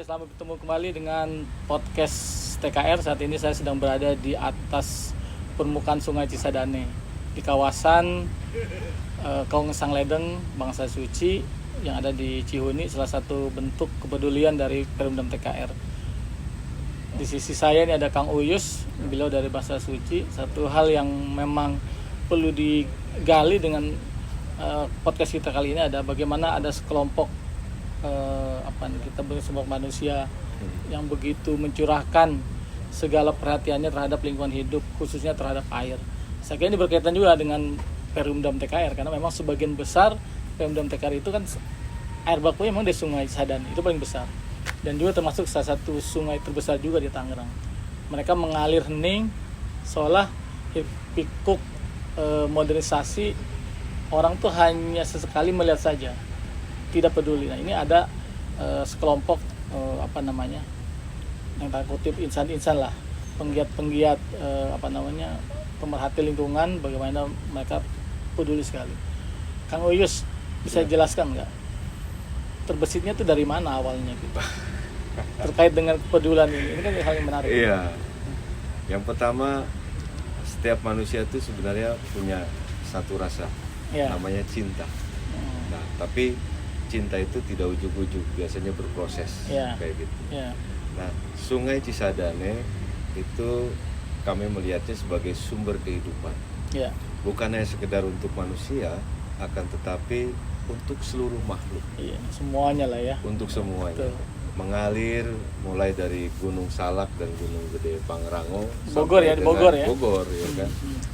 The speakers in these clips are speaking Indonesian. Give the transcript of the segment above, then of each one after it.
Selamat bertemu kembali dengan podcast TKR. Saat ini saya sedang berada di atas permukaan Sungai Cisadane di kawasan Kaung Sang Ledeng, Bangsa Suci yang ada di Cihuni, salah satu bentuk kepedulian dari Perumdam TKR. Di sisi saya ini ada Kang Uyus, beliau dari Bangsa Suci. Satu hal yang memang perlu digali dengan podcast kita kali ini ada bagaimana ada sekelompok kita bersama manusia yang begitu mencurahkan segala perhatiannya terhadap lingkungan hidup, khususnya terhadap air. Saya kira ini berkaitan juga dengan Perumdam TKR karena memang sebagian besar Perumdam TKR itu kan air bakunya memang di Sungai Cisadane, itu paling besar. Dan juga termasuk salah satu sungai terbesar juga di Tangerang. Mereka mengalir hening seolah pikuk modernisasi, orang tuh hanya sesekali melihat saja, tidak peduli. Nah, ini ada sekelompok yang tak kutip insan-insan lah, penggiat pemerhati lingkungan, bagaimana mereka peduli sekali. Kang Uyus bisa jelaskan nggak terbesitnya itu dari mana awalnya gitu terkait dengan kepedulian ini kan hal yang menarik. Iya, yang pertama setiap manusia itu sebenarnya punya satu rasa, namanya cinta. Nah, tapi cinta itu tidak ujuk-ujuk, biasanya berproses kayak gitu. Nah, Sungai Cisadane itu kami melihatnya sebagai sumber kehidupan. Bukan hanya sekedar untuk manusia, akan tetapi untuk seluruh makhluk. Semuanya lah ya. Untuk semuanya. Betul. Mengalir mulai dari Gunung Salak dan Gunung Gede Pangrango, Bogor ya, Bogor ya kan,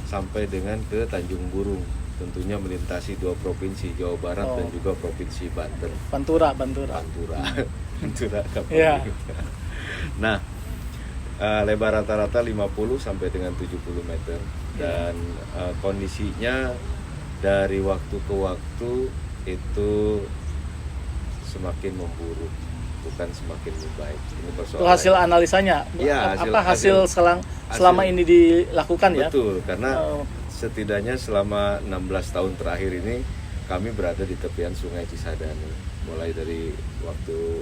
sampai dengan ke Tanjung Burung. Tentunya melintasi dua provinsi, Jawa Barat dan juga provinsi Banten. Pantura. Nah, lebar rata-rata 50 sampai dengan 70 meter dan kondisinya dari waktu ke waktu itu semakin memburuk, bukan semakin membaik. Ini persoalan. Itu hasil analisanya. Ya, hasil selama ini dilakukan ya? Betul, karena setidaknya selama 16 tahun terakhir ini kami berada di tepian Sungai Cisadane, mulai dari waktu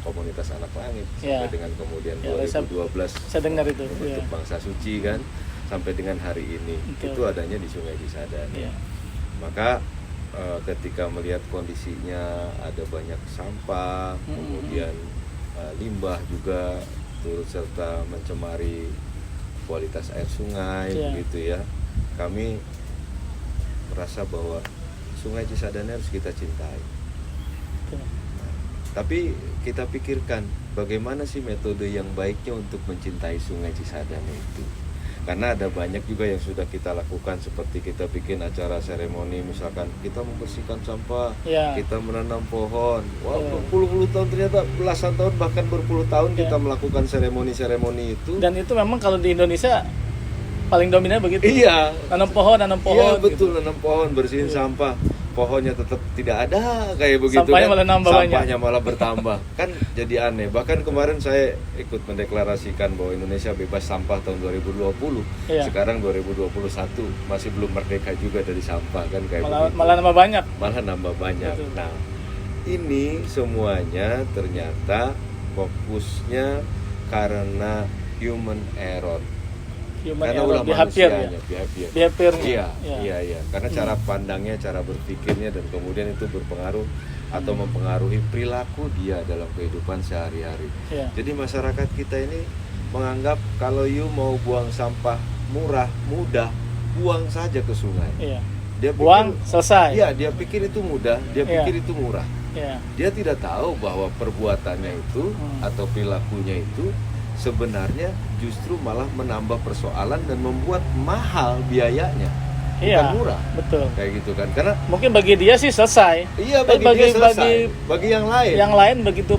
komunitas Anak Langit sampai dengan kemudian 2012 saya dengar itu untuk Bangsa Suci kan, sampai dengan hari ini. Betul. Itu adanya di Sungai Cisadane. Maka ketika melihat kondisinya ada banyak sampah, kemudian limbah juga turut serta mencemari kualitas air sungai, begitu ya. Kami merasa bahwa Sungai Cisadane harus kita cintai. Nah, tapi kita pikirkan bagaimana sih metode yang baiknya untuk mencintai Sungai Cisadane itu. Karena ada banyak juga yang sudah kita lakukan, seperti kita bikin acara seremoni, misalkan kita membersihkan sampah, kita menanam pohon. Berpuluh-puluh tahun, ternyata belasan tahun bahkan berpuluh tahun kita melakukan seremoni itu. Dan itu memang kalau di Indonesia paling dominan begitu. Nanam pohon. Iya, betul, gitu. Nanam pohon, bersihin sampah. Pohonnya tetap tidak ada kayak begitu. Sampahnya malah bertambah. Kan jadi aneh. Bahkan kemarin saya ikut mendeklarasikan bahwa Indonesia bebas sampah tahun 2020. Sekarang 2021 masih belum merdeka juga dari sampah kan kayak begitu. Malah nambah banyak. Betul. Nah, ini semuanya ternyata fokusnya karena human error. Karena ulah manusianya, behaviornya. Iya. Karena cara pandangnya, cara berpikirnya, dan kemudian itu berpengaruh atau mempengaruhi perilaku dia dalam kehidupan sehari-hari. Jadi masyarakat kita ini menganggap kalau you mau buang sampah mudah, buang saja ke sungai. Dia buang selesai. Iya, dia pikir itu mudah, dia pikir itu murah. Dia tidak tahu bahwa perbuatannya itu atau perilakunya itu sebenarnya justru malah menambah persoalan dan membuat mahal biayanya, bukan murah. Betul. Kayak gitu kan, karena mungkin bagi dia sih selesai. Iya, bagi dia selesai. Bagi yang lain begitu.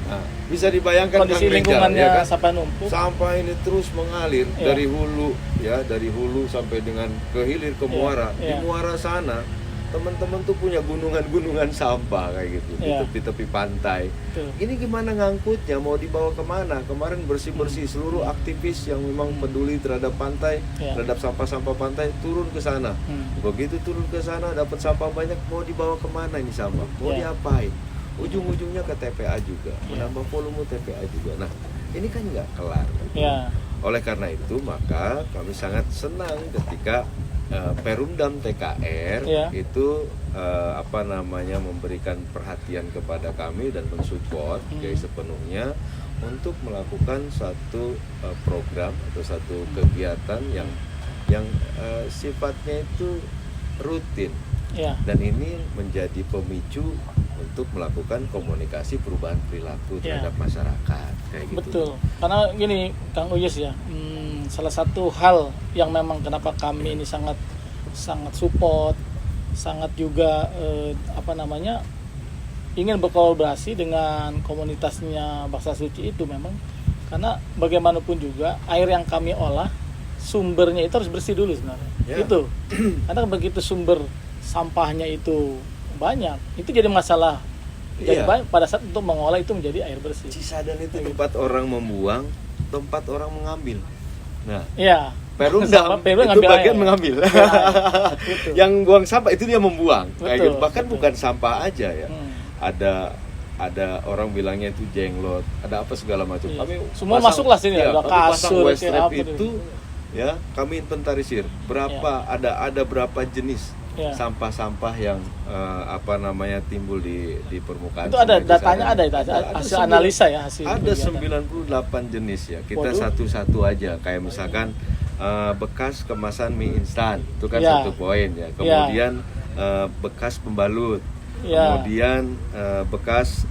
Bisa dibayangkan kondisi lingkungannya sampah numpuk. Sampah ini terus mengalir dari hulu sampai dengan ke hilir ke muara. Di muara sana teman-teman tuh punya gunungan sampah kayak gitu di tepi pantai. Ini gimana ngangkutnya, mau dibawa kemana? Kemarin bersih-bersih, seluruh aktivis yang memang peduli terhadap pantai, terhadap sampah-sampah pantai turun ke sana. Begitu turun ke sana dapat sampah banyak, mau dibawa kemana ini sampah? Mau diapain? ujung-ujungnya ke TPA juga, menambah volume TPA juga. Nah, ini kan nggak kelar. Ya. Oleh karena itu, maka kami sangat senang ketika Perumdam TKR itu memberikan perhatian kepada kami dan mensupport sepenuhnya untuk melakukan satu program atau satu kegiatan yang sifatnya itu rutin. Dan ini menjadi pemicu untuk melakukan komunikasi perubahan perilaku terhadap masyarakat kayak gitu. Betul. Karena gini Kang Uyus ya, salah satu hal yang memang kenapa kami ini sangat support, sangat juga ingin berkolaborasi dengan komunitasnya Bangsa Suci itu memang karena bagaimanapun juga air yang kami olah sumbernya itu harus bersih dulu sebenarnya. Itu. Karena begitu sumber sampahnya itu banyak, itu jadi masalah. Jadi pada saat untuk mengolah itu menjadi air bersih. Cisadan itu tempat orang membuang, tempat orang mengambil. Nah, Perumdam itu bagian mengambil. Yang buang sampah itu dia membuang. Kayak gitu. Bahkan bukan sampah aja ya. Ada orang bilangnya itu jenglot, ada apa segala macam. Kami semua masuklah sini, ada kasur kayak itu. Ya, kami inventarisir berapa ada berapa jenis sampah-sampah yang timbul di permukaan. Itu ada datanya, ada hasil analisa ya hasil. Ada 98 jenis ya. Kita satu-satu aja kayak misalkan bekas kemasan mie instan itu kan satu poin ya. Kemudian bekas pembalut. Kemudian bekas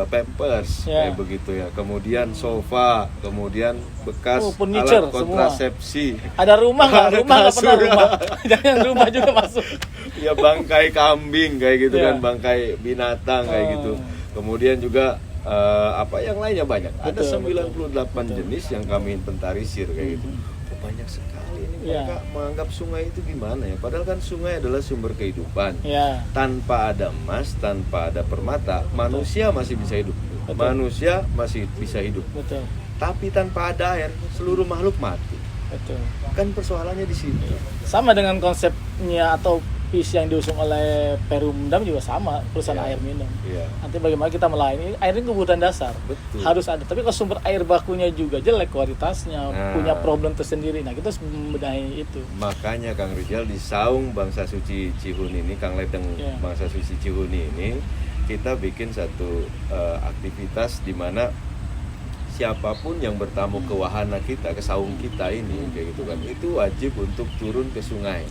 pampers kayak begitu ya. Kemudian sofa, kemudian bekas alat kontrasepsi. Semua. Ada rumah nggak pernah rumah. Jangan rumah juga masuk. Ya bangkai kambing kayak gitu kan, bangkai binatang kayak gitu. Kemudian juga yang lainnya banyak. Ada 98 jenis yang kami inventarisir kayak gitu. Banyak sekali ini mereka menganggap sungai itu gimana ya, padahal kan sungai adalah sumber kehidupan. Tanpa ada emas, tanpa ada permata, manusia masih bisa hidup. Manusia masih bisa hidup. Tapi tanpa ada air, seluruh makhluk mati. Kan persoalannya di sini. Sama dengan konsepnya atau visi yang diusung oleh Perumdam juga sama, perusahaan air minum. Nanti bagaimana kita melayani, air ini kebutuhan dasar. Harus ada. Tapi kalau sumber air bakunya juga jelek kualitasnya, punya problem tersendiri. Nah, kita harus membenahi itu. Makanya Kang Rizal di Saung Bangsa Suci Cihuni ini, Kang Ledeng Bangsa Suci Cihuni ini, kita bikin satu aktivitas di mana siapapun yang bertamu ke wahana kita, ke saung kita ini kayak gitu kan, itu wajib untuk turun ke sungai.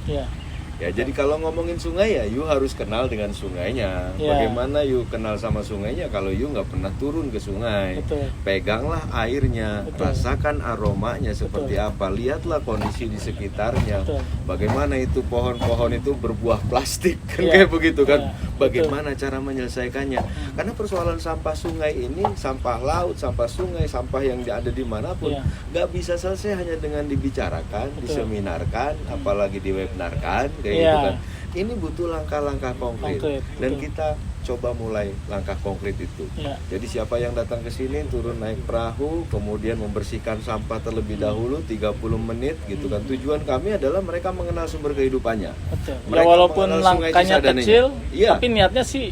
Ya, jadi kalau ngomongin sungai ya, you harus kenal dengan sungainya. Bagaimana you kenal sama sungainya kalau you nggak pernah turun ke sungai? Peganglah airnya, rasakan aromanya seperti apa, lihatlah kondisi di sekitarnya. Bagaimana itu pohon-pohon itu berbuah plastik, kan kayak begitu kan? Bagaimana cara menyelesaikannya? Karena persoalan sampah sungai ini, sampah laut, sampah sungai, sampah yang ada dimanapun, nggak bisa selesai hanya dengan dibicarakan, diseminarkan, apalagi diwebinarkan. Gitu kan. Ini butuh langkah-langkah konkret. Dan kita coba mulai langkah konkret itu. Jadi siapa yang datang ke sini turun naik perahu, kemudian membersihkan sampah terlebih dahulu 30 menit gitu kan. Tujuan kami adalah mereka mengenal sumber kehidupannya. Ya, walaupun langkahnya kecil, tapi niatnya sih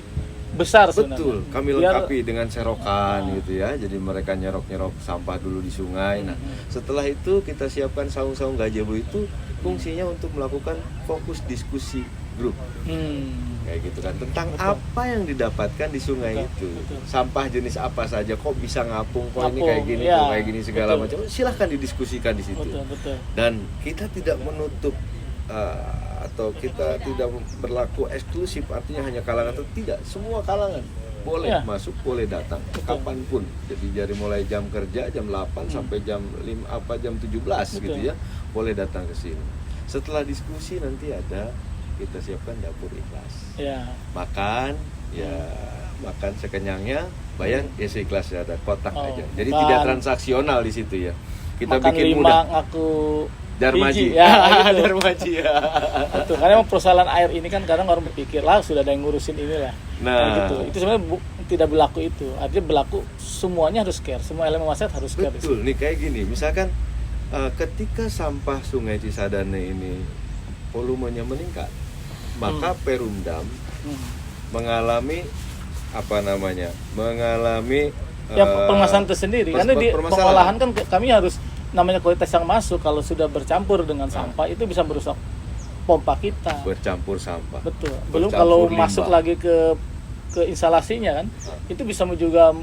besar sebenarnya. Betul, kami lengkapi dengan serokan gitu ya. Jadi mereka nyerok-nyerok sampah dulu di sungai. Nah, setelah itu kita siapkan saung-saung gazebo itu fungsinya untuk melakukan fokus diskusi grup. Kayak gitu kan, tentang apa yang didapatkan di sungai itu. Sampah jenis apa saja, kok bisa ngapung, kok ini kayak gini, kok kayak gini segala macam. Silahkan didiskusikan di situ. Dan kita tidak menutup atau kita tidak berlaku eksklusif, artinya hanya kalangan atau tidak, semua kalangan boleh masuk, boleh datang kapanpun. Jadi dari mulai jam kerja jam 8 sampai jam 17 gitu ya, boleh datang ke sini. Setelah diskusi nanti kita siapkan dapur ikhlas. Makan sekenyangnya, bayar seikhlas, ada kotak aja. Jadi tidak transaksional di situ ya. Kita makan bikin 5 mudah. Aku Darmaji. Darmaji ya. Betul. Karena persoalan air ini kan kadang orang berpikir lah sudah ada yang ngurusin inilah. Gitu. Itu sebenarnya tidak berlaku itu. Artinya berlaku semuanya harus care, semua elemen masyarakat harus care. Betul. Nih kayak gini, misalkan ketika sampah Sungai Cisadane ini volumenya meningkat, maka Perumdam mengalami mengalami permasalahan tersendiri. Karena di permasalahan. pengolahan kan kami harus namanya kualitas yang masuk kalau sudah bercampur dengan sampah itu bisa merusak pompa kita. Bercampur sampah. Betul. Belum Bercampur kalau limbah. masuk lagi ke instalasinya kan, itu bisa juga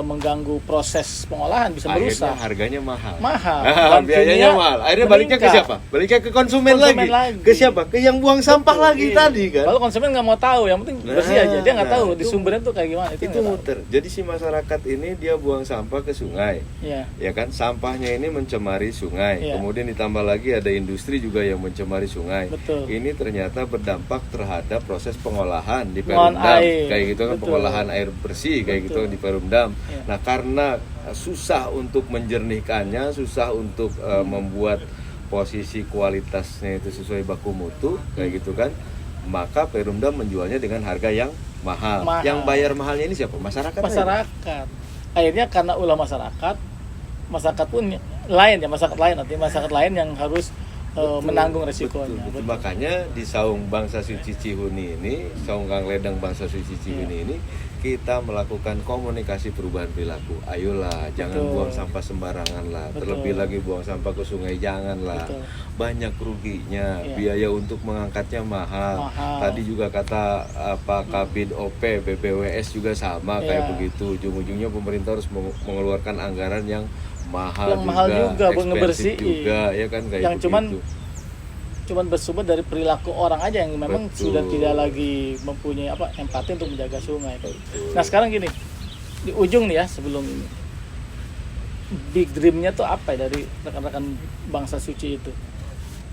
mengganggu proses pengolahan, bisa merusak. Akhirnya harganya mahal. Mahal. Biayanya mahal. Akhirnya baliknya ke siapa? Baliknya ke konsumen lagi. Ke siapa? Ke yang buang sampah lagi tadi kan. Kalau konsumen nggak mau tahu, yang penting bersih aja. Dia nggak tahu di itu- sumbernya tuh kayak gimana. Itu muter. Jadi si masyarakat ini dia buang sampah ke sungai. Iya. Ya kan, sampahnya ini mencemari sungai. Iya. Kemudian ditambah lagi ada industri juga yang mencemari sungai. Betul. Ini ternyata berdampak terhadap proses pengolahan di Pengolahan Perumdam. air. Kayak gitu kan, Betul. pengolahan air bersih kayak gitu Betul. di Perumdam. Iya. Nah, karena susah untuk menjernihkannya, susah untuk membuat posisi kualitasnya itu sesuai baku mutu kayak gitu kan. Maka Perumdam menjualnya dengan harga yang mahal. Mahal. Yang bayar mahalnya ini siapa? Masyarakat. Masyarakat. Akhirnya karena ulah masyarakat pun lain ya, artinya masyarakat lain yang harus menanggung resikonya. Betul. Makanya di Saung Bangsa Suci Cihuni ini, Saung Kang Ledeng Bangsa Suci Cihuni ini, kita melakukan komunikasi perubahan perilaku. Ayolah, jangan Betul. buang sampah sembarangan lah. Betul. Terlebih lagi buang sampah ke sungai janganlah. Betul. Banyak ruginya, Iya. biaya untuk mengangkatnya mahal. Mahal. Tadi juga kata Kabid OP, BPWS juga sama kayak Iya. begitu. Ujung-ujungnya pemerintah harus mengeluarkan anggaran yang mahal juga buat expensive ngebersihin. juga, ya kan kayak Yang begitu. cuman bersumber dari perilaku orang aja yang memang Betul. sudah tidak lagi mempunyai empati untuk menjaga sungai. Betul. Nah sekarang gini, di ujung nih ya, sebelum big dream-nya tuh apa ya dari rekan-rekan Bangsa Suci itu?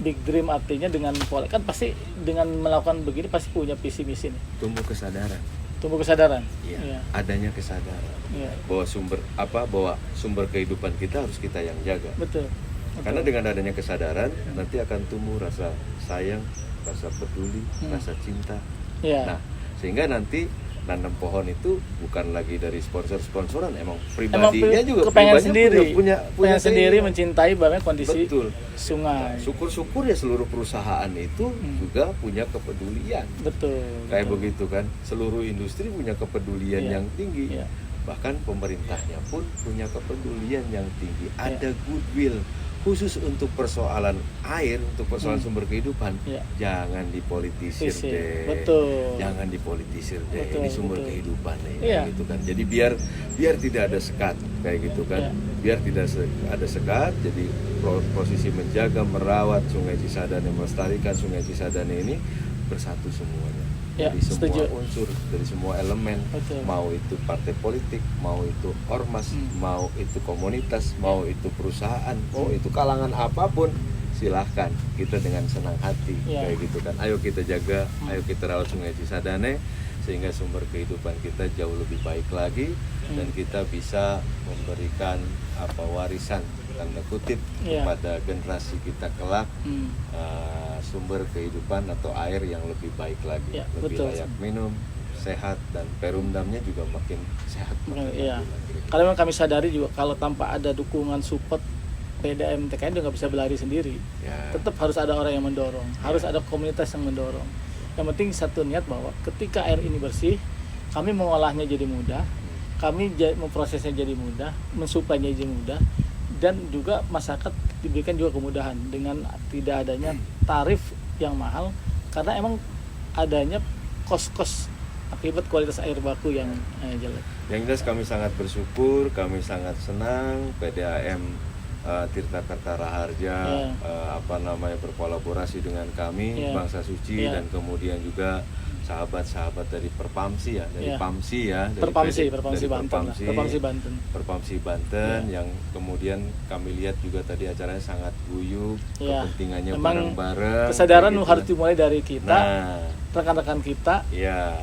Big dream artinya dengan pola, kan pasti dengan melakukan begini pasti punya visi misi nih. Tumbuh kesadaran. Tumbuh kesadaran. Iya. Iya. Adanya kesadaran Iya. bahwa sumber kehidupan kita harus kita yang jaga. Betul. Karena dengan adanya kesadaran nanti akan tumbuh rasa sayang, rasa peduli, rasa cinta. Iya. Nah, sehingga nanti nanam pohon itu bukan lagi dari sponsor-sponsoran, emang Emang pribadinya juga kepengen pribadinya sendiri, punya pengen sendiri keinginan. mencintai banget kondisi Betul. sungai. Syukur-syukur ya seluruh perusahaan itu juga punya kepedulian. Betul. Kayak betul. begitu kan, seluruh industri punya kepedulian Iya. yang tinggi. Iya. Bahkan pemerintahnya pun punya kepedulian yang tinggi. Iya. Ada goodwill khusus untuk persoalan air, untuk persoalan sumber kehidupan. Iya. Jangan dipolitisir Sisi. deh. Betul. Jangan dipolitisir deh. Betul, Ini sumber betul. kehidupan nih, Iya. gitu kan. Jadi biar tidak ada sekat kayak gitu kan. Iya. Biar tidak ada sekat, jadi posisi menjaga, merawat Sungai Cisadane, melestarikan Sungai Cisadane ini bersatu semuanya. Ya, Dari semua setuju. unsur, dari semua elemen, Betul. mau itu partai politik, mau itu ormas, mau itu komunitas, mau itu perusahaan, mau itu kalangan apapun, silahkan kita dengan senang hati Ya. kayak gitu kan. Ayo kita jaga, ayo kita rawat Sungai Cisadane sehingga sumber kehidupan kita jauh lebih baik lagi dan kita bisa memberikan warisan tanda kutip Ya. kepada generasi kita kelak. Hmm. Sumber kehidupan atau air yang lebih baik lagi, Ya, lebih betul. layak minum, sehat, dan Perumdamnya juga makin sehat. Iya. Kalau memang kami sadari juga kalau tanpa ada dukungan support PDAM TKN juga nggak bisa berlari sendiri. Ya, Tetap harus ada orang yang mendorong, harus ada komunitas yang mendorong. Yang penting satu niat bahwa ketika air ini bersih, kami mengolahnya jadi mudah, kami memprosesnya jadi mudah, mensuplainya jadi mudah, dan juga masyarakat diberikan juga kemudahan dengan tidak adanya tarif yang mahal karena emang adanya kos-kos akibat kualitas air baku yang jelek. Yang jelas kami sangat bersyukur, kami sangat senang PDAM Tirta Kertara Harja berkolaborasi dengan kami Bangsa Suci dan kemudian juga sahabat-sahabat dari Perpamsi ya, dari Pamsi ya, dari Perpamsi Banten. Perpamsi Banten yang kemudian kami lihat juga tadi acaranya sangat guyup, kepentingannya bareng-bareng. Kesadaran gitu. harus dimulai dari kita, rekan-rekan kita,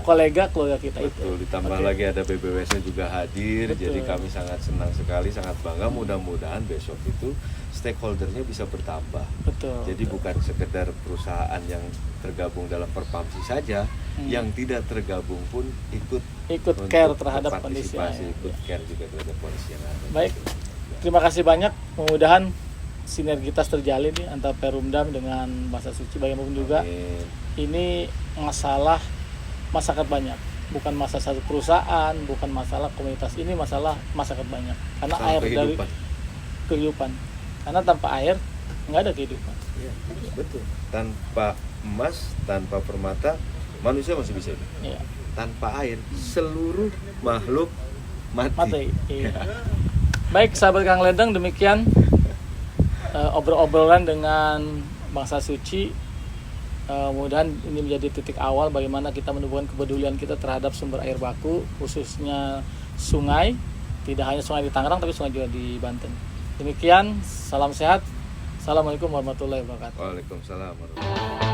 keluarga kita. Betul, itu. ditambah lagi ada BBWS-nya juga hadir. Betul. Jadi kami sangat senang sekali, sangat bangga. Mudah-mudahan besok itu stakeholdernya bisa bertambah. Betul. Jadi bukan sekedar perusahaan yang tergabung dalam Perpamsi saja, yang tidak tergabung pun ikut care terhadap kondisi. Ikut care juga terhadap kondisi yang ada. Baik, terima kasih banyak. Mudah-mudahan sinergitas terjalin nih antara Perumdam dengan Bangsa Suci. Bagaimanapun juga, ini masalah masyarakat banyak. bukan masalah satu perusahaan, bukan masalah komunitas ini, masalah masyarakat banyak. Karena Masalah air dari kehidupan. kehidupan. Karena tanpa air nggak ada kehidupan. Ya, betul. Tanpa emas, tanpa permata, manusia masih bisa hidup. Iya. Tanpa air, seluruh makhluk mati. Iya. Baik sahabat Kang Ledeng, demikian obrol-obrolan dengan Bangsa Suci. Mudah-mudahan ini menjadi titik awal bagaimana kita menumbuhkan kepedulian kita terhadap sumber air baku, khususnya sungai. Tidak hanya sungai di Tangerang, tapi sungai juga di Banten. Demikian, salam sehat. Assalamualaikum warahmatullahi wabarakatuh. Waalaikumsalam warahmatullahi wabarakatuh.